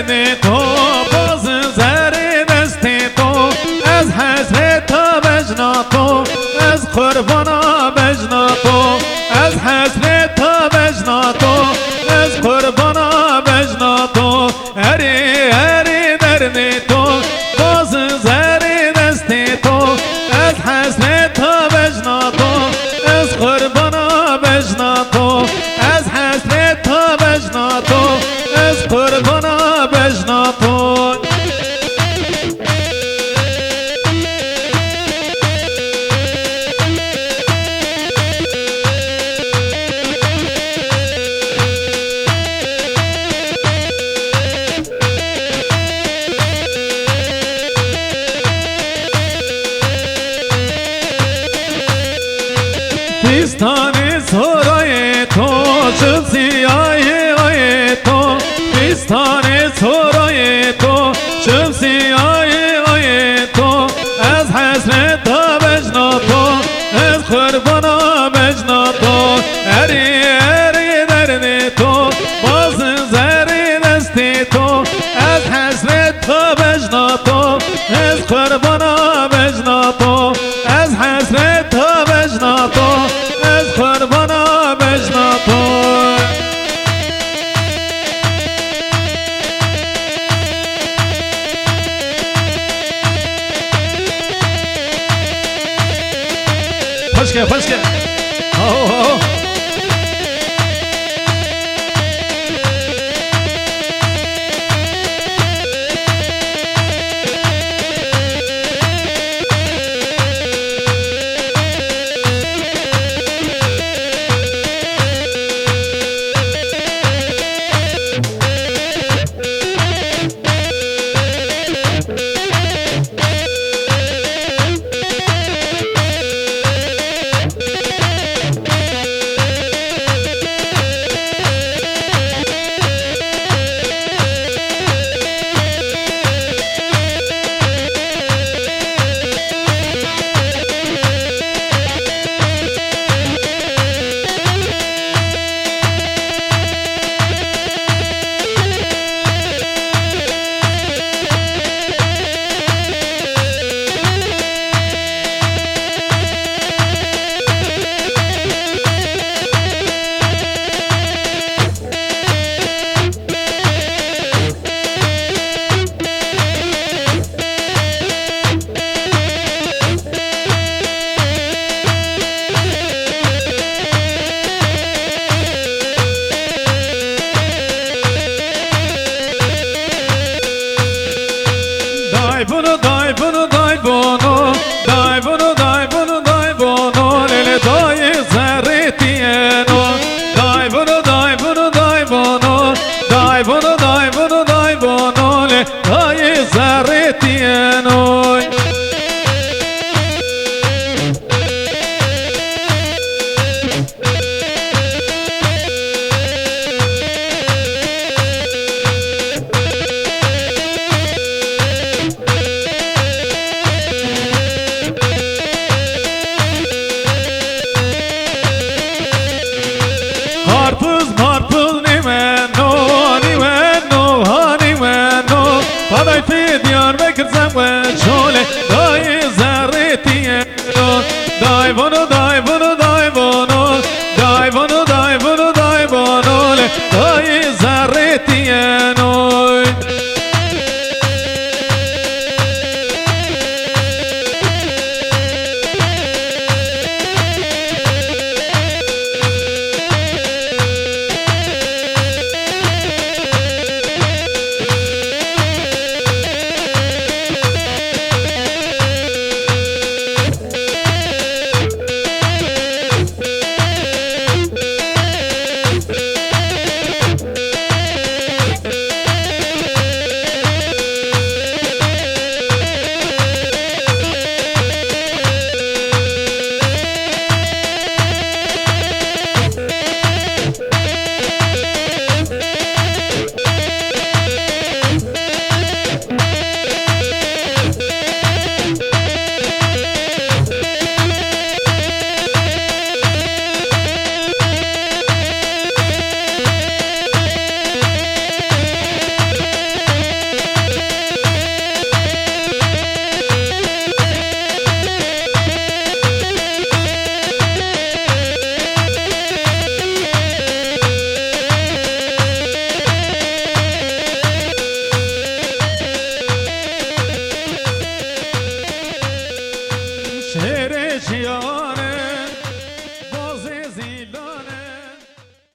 درد تو باز زر دست تو از حسرت بجنا تو از قربانا بجنا تو از حسرت بجنا تو از قربانا بجنا تو هری هری درد تو باز زر دست تو از حسرت بجنا تو از قربانا بجنا تو از حسرت بجنا تو از قربانا بجنا تو پیستان سرای تو چه سیاه آی تو پیستان سرای تو چه سیاه آی تو از حسرت بجنا تو از قربانا بجنا تو هری هری درد تو باز زر دست تو از حسرت بجنا تو از قربانا بجنا تو از حسرت بجنا تو از قربانا بجنا تو پشکه پشکه دای بونو دای بونو دای بونو دای بونو دای بونو دای بونو لیل دای زرتینو دای بونو دای بونو دای بونو دای بونو دای بونو دای بونو لیل دای زرتینو Karpuz marpuz nimeno nimeno ha nimeno Paday fi Diyarbakır zemwe şole Dayı zerretiyeno Day bunu day bunu day bunu Day bunu day bunu day bunu Dayı zerretiyeno شهر جیانه